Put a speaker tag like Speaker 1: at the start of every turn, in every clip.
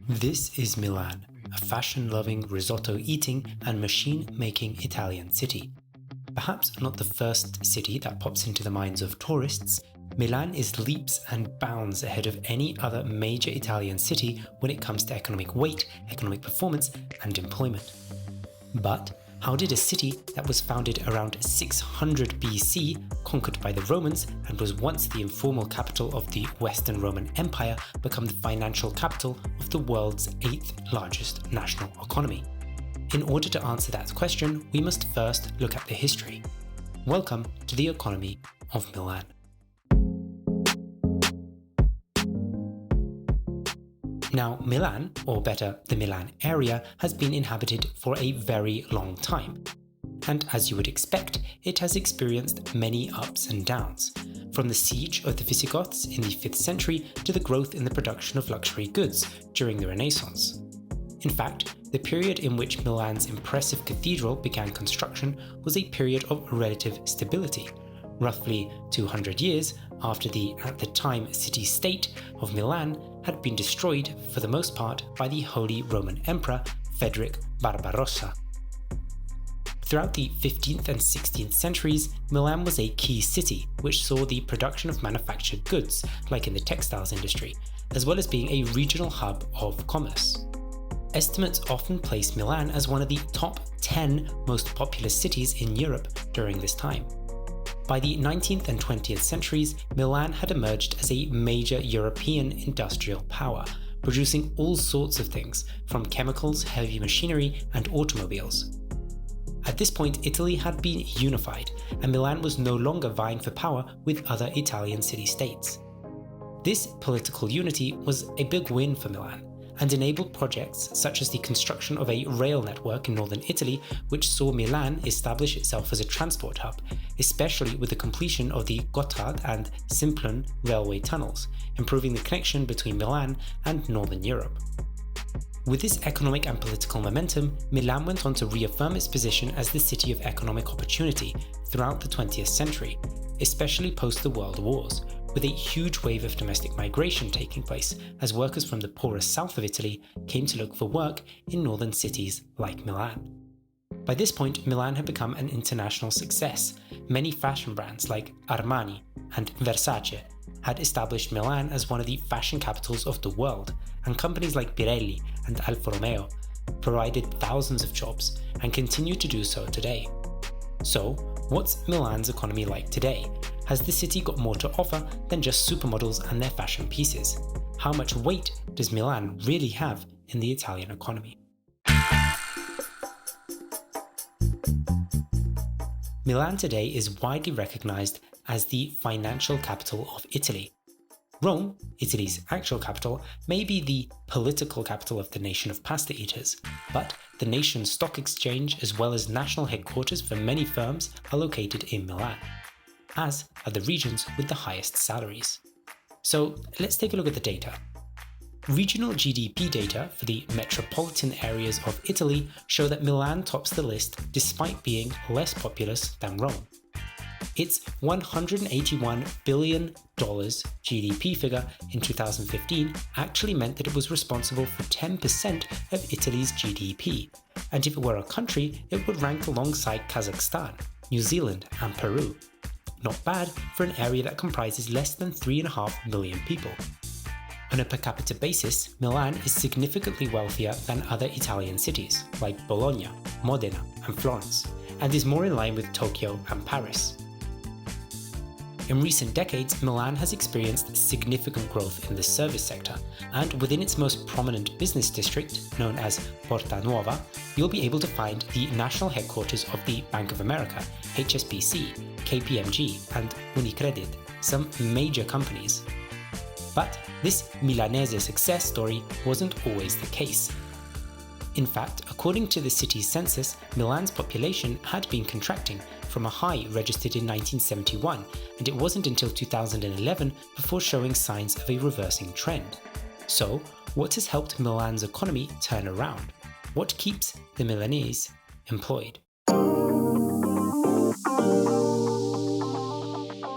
Speaker 1: This is Milan, a fashion-loving, risotto-eating and machine-making Italian city. Perhaps not the first city that pops into the minds of tourists, Milan is leaps and bounds ahead of any other major Italian city when it comes to economic weight, economic performance and employment. But how did a city that was founded around 600 BC, conquered by the Romans, and was once the informal capital of the Western Roman Empire become the financial capital of the world's 8th largest national economy? In order to answer that question, we must first look at the history. Welcome to the Economy of Milan. Now, Milan, or better, the Milan area, has been inhabited for a very long time. And as you would expect, it has experienced many ups and downs, from the siege of the Visigoths in the 5th century to the growth in the production of luxury goods during the Renaissance. In fact, the period in which Milan's impressive cathedral began construction was a period of relative stability, roughly 200 years after the, at the time, city-state of Milan had been destroyed for the most part by the Holy Roman Emperor Frederick Barbarossa. Throughout the 15th and 16th centuries, Milan was a key city which saw the production of manufactured goods, like in the textiles industry, as well as being a regional hub of commerce. Estimates often place Milan as one of the top 10 most populous cities in Europe during this time. By the 19th and 20th centuries, Milan had emerged as a major European industrial power, producing all sorts of things, from chemicals, heavy machinery, and automobiles. At this point, Italy had been unified, and Milan was no longer vying for power with other Italian city-states. This political unity was a big win for Milan, and enabled projects such as the construction of a rail network in northern Italy, which saw Milan establish itself as a transport hub, especially with the completion of the Gotthard and Simplon railway tunnels, improving the connection between Milan and northern Europe. With this economic and political momentum, Milan went on to reaffirm its position as the city of economic opportunity throughout the 20th century, especially post the World Wars, with a huge wave of domestic migration taking place as workers from the poorest south of Italy came to look for work in northern cities like Milan. By this point, Milan had become an international success. Many fashion brands like Armani and Versace had established Milan as one of the fashion capitals of the world, and companies like Pirelli and Alfa Romeo provided thousands of jobs and continue to do so today. So, what's Milan's economy like today? Has the city got more to offer than just supermodels and their fashion pieces? How much weight does Milan really have in the Italian economy? Milan today is widely recognized as the financial capital of Italy. Rome, Italy's actual capital, may be the political capital of the nation of pasta eaters, but the nation's stock exchange as well as national headquarters for many firms are located in Milan, as are the regions with the highest salaries. So let's take a look at the data. Regional GDP data for the metropolitan areas of Italy show that Milan tops the list despite being less populous than Rome. Its $181 billion GDP figure in 2015 actually meant that it was responsible for 10% of Italy's GDP, and if it were a country, it would rank alongside Kazakhstan, New Zealand and Peru. Not bad for an area that comprises less than 3.5 million people. On a per capita basis, Milan is significantly wealthier than other Italian cities like Bologna, Modena and Florence, and is more in line with Tokyo and Paris. In recent decades, Milan has experienced significant growth in the service sector, and within its most prominent business district, known as Porta Nuova, you'll be able to find the national headquarters of the Bank of America, HSBC, KPMG, and Unicredit, some major companies. But this Milanese success story wasn't always the case. In fact, according to the city's census, Milan's population had been contracting from a high registered in 1971, and it wasn't until 2011 before showing signs of a reversing trend. So, what has helped Milan's economy turn around? What keeps the Milanese employed?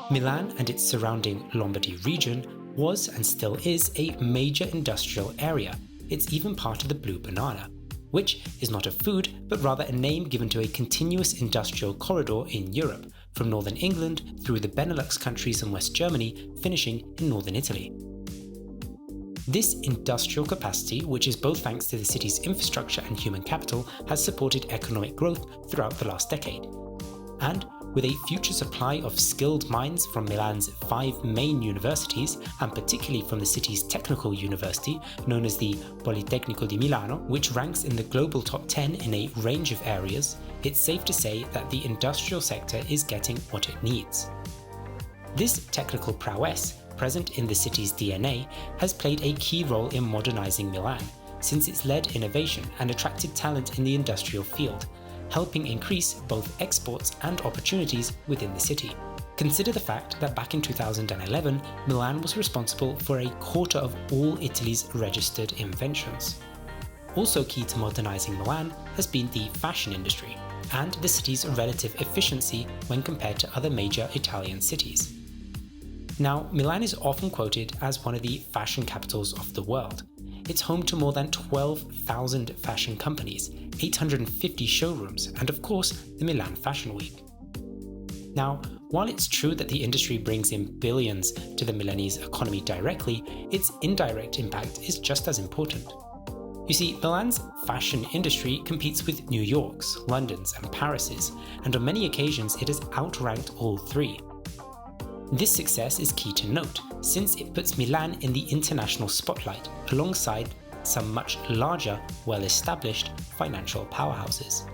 Speaker 1: Milan and its surrounding Lombardy region was and still is a major industrial area, it's even part of the blue banana, which is not a food but rather a name given to a continuous industrial corridor in Europe, from northern England through the Benelux countries and West Germany, finishing in northern Italy. This industrial capacity, which is both thanks to the city's infrastructure and human capital, has supported economic growth throughout the last decade. And with a future supply of skilled minds from Milan's 5 main universities, and particularly from the city's technical university, known as the Politecnico di Milano, which ranks in the global top 10 in a range of areas, it's safe to say that the industrial sector is getting what it needs. This technical prowess, present in the city's DNA, has played a key role in modernizing Milan, since it's led innovation and attracted talent in the industrial field, helping increase both exports and opportunities within the city. Consider the fact that back in 2011, Milan was responsible for a quarter of all Italy's registered inventions. Also key to modernizing Milan has been the fashion industry, and the city's relative efficiency when compared to other major Italian cities. Now, Milan is often quoted as one of the fashion capitals of the world. It's home to more than 12,000 fashion companies, 850 showrooms, and of course, the Milan Fashion Week. Now, while it's true that the industry brings in billions to the Milanese economy directly, its indirect impact is just as important. You see, Milan's fashion industry competes with New York's, London's, and Paris's, and on many occasions it has outranked all 3. This success is key to note, since it puts Milan in the international spotlight alongside some much larger, well-established financial powerhouses.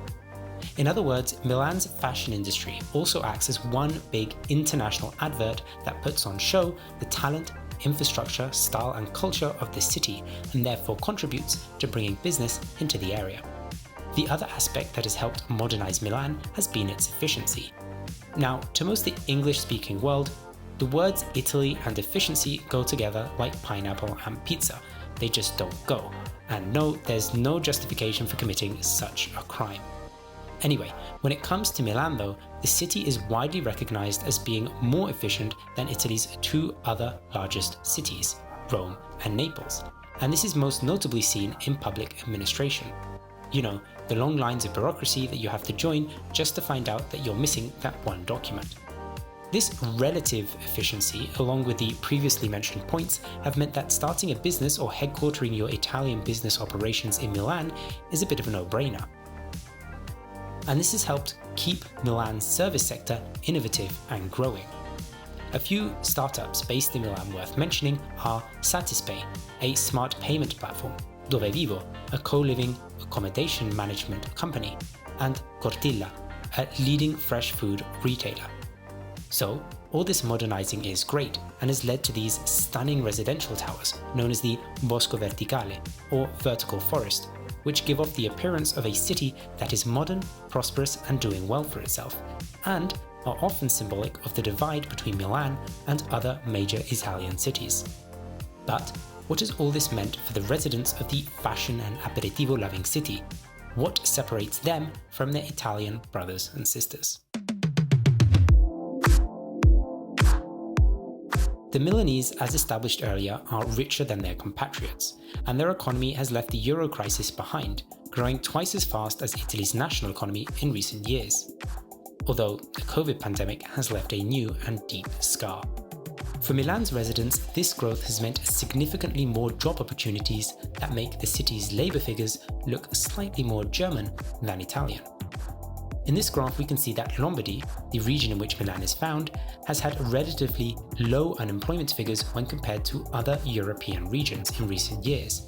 Speaker 1: In other words, Milan's fashion industry also acts as one big international advert that puts on show the talent, infrastructure, style and culture of the city, and therefore contributes to bringing business into the area. The other aspect that has helped modernize Milan has been its efficiency. Now, to most of the English-speaking world, the words Italy and efficiency go together like pineapple and pizza. They just don't go. And no, there's no justification for committing such a crime. Anyway, when it comes to Milan though, the city is widely recognized as being more efficient than Italy's 2 other largest cities, Rome and Naples. And this is most notably seen in public administration. You know, the long lines of bureaucracy that you have to join just to find out that you're missing that one document. This relative efficiency, along with the previously mentioned points, have meant that starting a business or headquartering your Italian business operations in Milan is a bit of a no-brainer. And this has helped keep Milan's service sector innovative and growing. A few startups based in Milan worth mentioning are Satispay, a smart payment platform, Dove Vivo, a co-living accommodation management company, and Cortilla, a leading fresh food retailer. So, all this modernizing is great and has led to these stunning residential towers known as the Bosco Verticale, or vertical forest, which give off the appearance of a city that is modern, prosperous and doing well for itself, and are often symbolic of the divide between Milan and other major Italian cities. But what has all this meant for the residents of the fashion and aperitivo-loving city? What separates them from their Italian brothers and sisters? The Milanese, as established earlier, are richer than their compatriots, and their economy has left the euro crisis behind, growing twice as fast as Italy's national economy in recent years. Although the COVID pandemic has left a new and deep scar. For Milan's residents, this growth has meant significantly more job opportunities that make the city's labour figures look slightly more German than Italian. In this graph we can see that Lombardy, the region in which Milan is found, has had relatively low unemployment figures when compared to other European regions in recent years.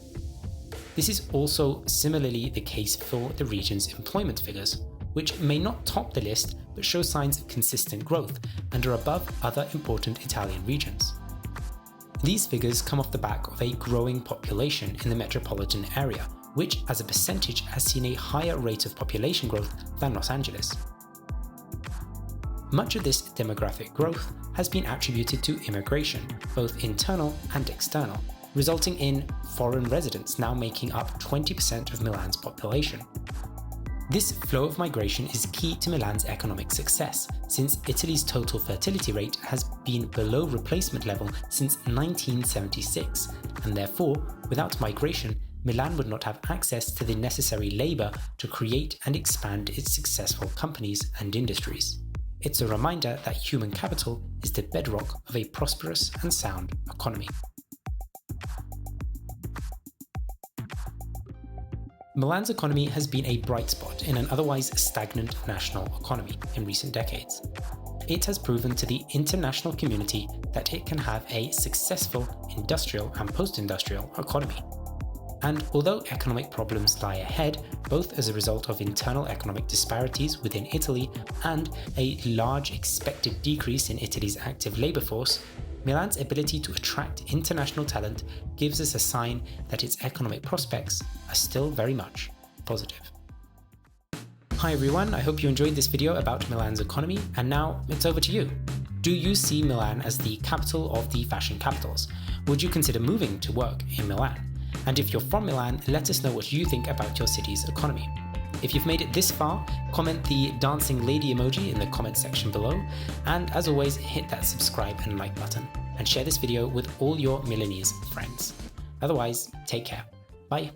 Speaker 1: This is also similarly the case for the region's employment figures, which may not top the list but show signs of consistent growth and are above other important Italian regions. These figures come off the back of a growing population in the metropolitan area, which as a percentage has seen a higher rate of population growth than Los Angeles. Much of this demographic growth has been attributed to immigration, both internal and external, resulting in foreign residents now making up 20% of Milan's population. This flow of migration is key to Milan's economic success, since Italy's total fertility rate has been below replacement level since 1976, and therefore, without migration, Milan would not have access to the necessary labour to create and expand its successful companies and industries. It's a reminder that human capital is the bedrock of a prosperous and sound economy. Milan's economy has been a bright spot in an otherwise stagnant national economy in recent decades. It has proven to the international community that it can have a successful industrial and post-industrial economy. And although economic problems lie ahead, both as a result of internal economic disparities within Italy and a large expected decrease in Italy's active labour force, Milan's ability to attract international talent gives us a sign that its economic prospects are still very much positive. Hi everyone, I hope you enjoyed this video about Milan's economy, and now it's over to you. Do you see Milan as the capital of the fashion capitals? Would you consider moving to work in Milan? And if you're from Milan, let us know what you think about your city's economy. If you've made it this far, comment the dancing lady emoji in the comment section below, and as always, hit that subscribe and like button, and share this video with all your Milanese friends. Otherwise, take care. Bye.